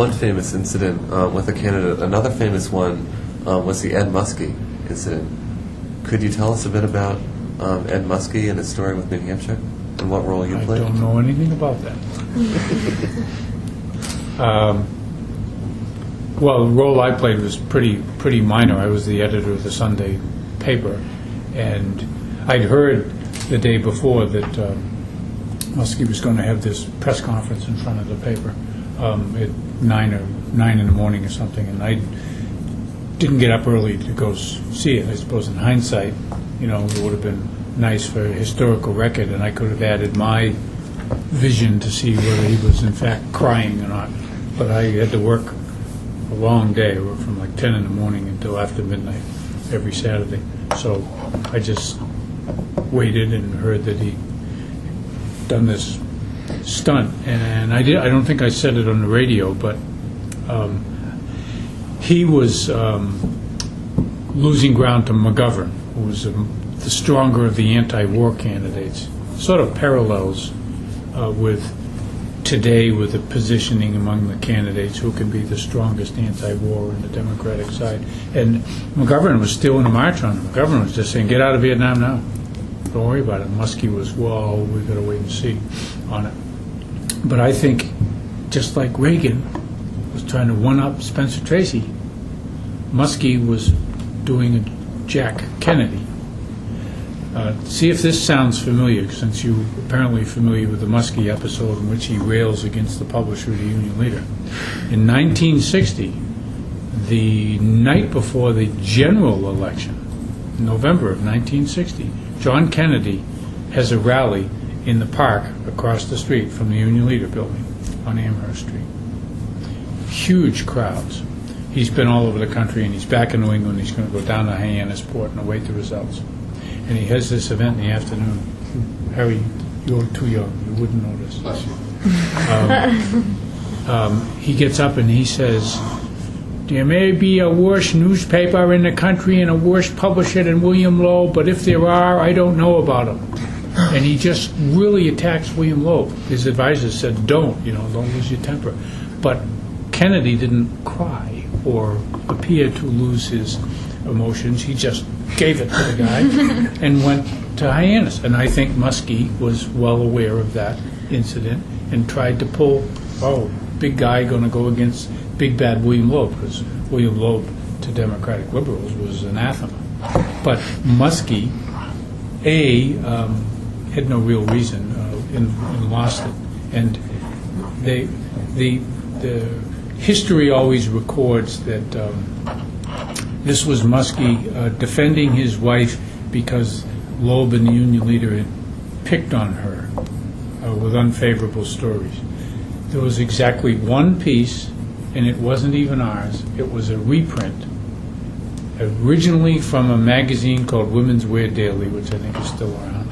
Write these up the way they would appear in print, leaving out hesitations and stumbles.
One famous incident with a candidate. Another famous one was the Ed Muskie incident. Could you tell us a bit about Ed Muskie and his story with New Hampshire and what role you played? I don't know anything about that. Well, the role I played was pretty minor. I was the editor of the Sunday paper, and I'd heard the day before that Muskie was going to have this press conference in front of the paper at 9 in the morning or something, and I didn't get up early to go see it. I suppose in hindsight, it would have been nice for a historical record, and I could have added my vision to see whether he was in fact crying or not. But I had to work a long day, from like 10 in the morning until after midnight every Saturday. So I just waited and heard that he'd done this stunt, and I don't think I said it on the radio, but he was losing ground to McGovern, who was the stronger of the anti-war candidates. Sort of parallels with today, with the positioning among the candidates, who can be the strongest anti-war in the Democratic side. And McGovern was still in the march on him. McGovern was just saying, get out of Vietnam now. Don't worry about it. Muskie was, well, we've got to wait and see on it. But I think, just like Reagan was trying to one-up Spencer Tracy, Muskie was doing a Jack Kennedy. See if this sounds familiar, since you're apparently familiar with the Muskie episode in which he rails against the publisher, the Union leader. In 1960, the night before the general election, November of 1960, John Kennedy has a rally in the park across the street from the Union Leader building on Amherst Street. Huge crowds. He's been all over the country, and he's back in New England. He's going to go down to Hyannisport and await the results. And he has this event in the afternoon. Harry, you're too young. You wouldn't notice. He gets up and he says, there may be a worse newspaper in the country and a worse publisher than William Loeb, but if there are, I don't know about them. And he just really attacks William Loeb. His advisors said, don't lose your temper. But Kennedy didn't cry or appear to lose his emotions. He just gave it to the guy and went to Hyannis. And I think Muskie was well aware of that incident and tried to pull, big guy going to go against big bad William Loeb, because William Loeb to Democratic liberals was anathema. But Muskie, had no real reason and lost it. And the history always records that this was Muskie defending his wife because Loeb and the Union leader had picked on her with unfavorable stories. There was exactly one piece, and it wasn't even ours. It was a reprint, originally from a magazine called Women's Wear Daily, which I think is still around,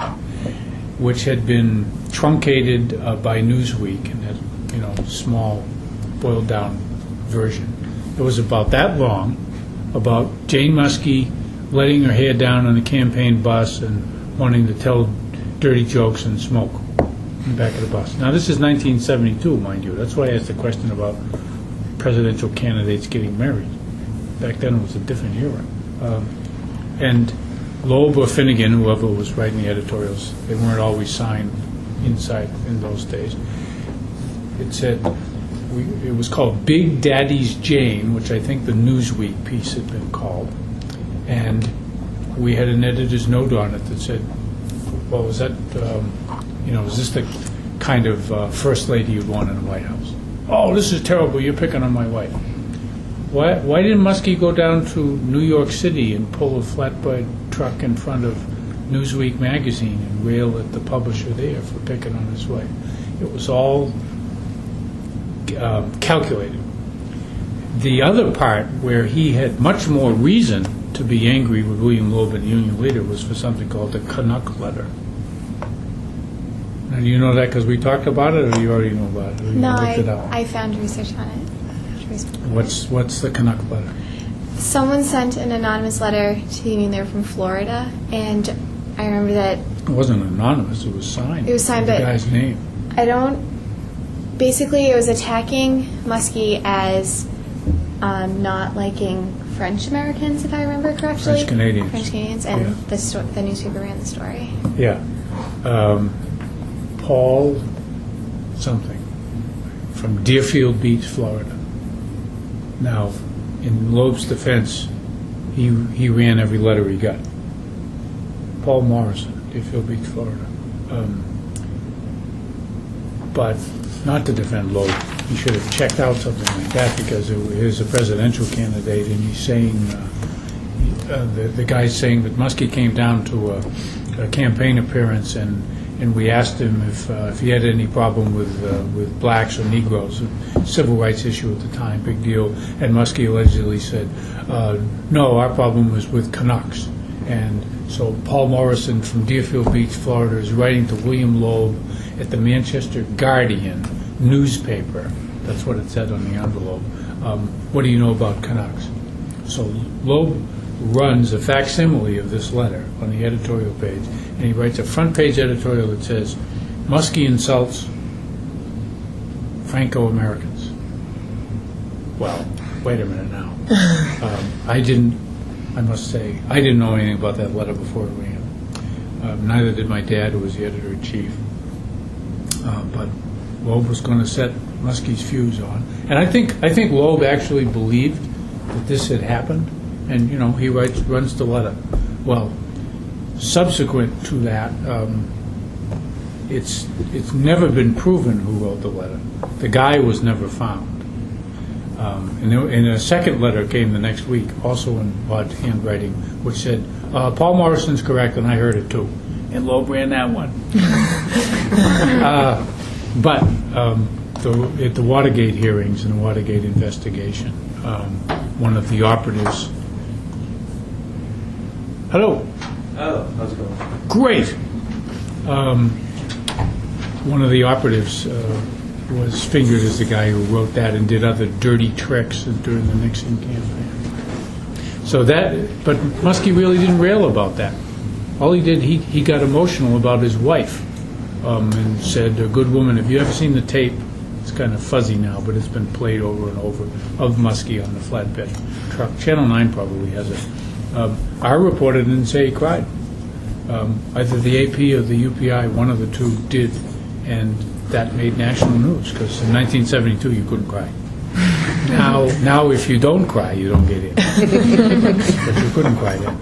which had been truncated by Newsweek in that small, boiled-down version. It was about that long, about Jane Muskie letting her hair down on a campaign bus and wanting to tell dirty jokes and smoke in the back of the bus. Now, this is 1972, mind you. That's why I asked the question about presidential candidates getting married. Back then, it was a different era. And Loeb or Finnegan, whoever was writing the editorials, they weren't always signed inside in those days. It said, it was called Big Daddy's Jane, which I think the Newsweek piece had been called. And we had an editor's note on it that said, well, is that, is this the kind of first lady you'd want in the White House? Oh, this is terrible, you're picking on my wife. Why didn't Muskie go down to New York City and pull a flatbed truck in front of Newsweek magazine and rail at the publisher there for picking on his wife? It was all calculated. The other part where he had much more reason to be angry with William Loeb and the Union leader was for something called the Canuck letter. Now, do you know that because we talked about it, or do you already know about it? No, I found research on it. What's the Canuck letter? Someone sent an anonymous letter to the Union leader from Florida, and I remember that... It wasn't anonymous, it was signed. It was signed, with but... the guy's name. I don't basically, it was attacking Muskie as not liking French Americans, if I remember correctly. French Canadians. French Canadians, and Yeah. the newspaper ran the story. Yeah. Paul something from Deerfield Beach, Florida. Now, in Loeb's defense, he ran every letter he got. Paul Morrison, Deerfield Beach, Florida. But not to defend Loeb. He should have checked out something like that because he's a presidential candidate, and he's saying, the guy's saying that Muskie came down to a campaign appearance, and we asked him if he had any problem with blacks or Negroes, a civil rights issue at the time, big deal, and Muskie allegedly said, no, our problem was with Canucks. And so Paul Morrison from Deerfield Beach, Florida, is writing to William Loeb at the Manchester Guardian newspaper. That's what it said on the envelope. What do you know about Canucks? So Loeb runs a facsimile of this letter on the editorial page, and he writes a front-page editorial that says, Muskie insults Franco-Americans. Well, wait a minute now. I must say, I didn't know anything about that letter before it ran. Neither did my dad, who was the editor-in-chief. But Loeb was going to set Muskie's fuse on. And I think Loeb actually believed that this had happened, and, he runs the letter. Well, subsequent to that, it's never been proven who wrote the letter. The guy was never found. And a second letter came the next week, also in odd handwriting, which said, Paul Morrison's correct, and I heard it too. And Loeb ran that one. But at the Watergate hearings and the Watergate investigation, one of the operatives... Hello. Oh, how's it going? Great. One of the operatives was fingered as the guy who wrote that and did other dirty tricks during the Nixon campaign. So but Muskie really didn't rail about that. All he did, he got emotional about his wife and said, a good woman, have you ever seen the tape? It's kind of fuzzy now, but it's been played over and over, of Muskie on the flatbed truck. Channel 9 probably has it. Our reporter didn't say he cried. Either the AP or the UPI, one of the two did, and that made national news, because in 1972 you couldn't cry. Now if you don't cry, you don't get in. But you couldn't cry then.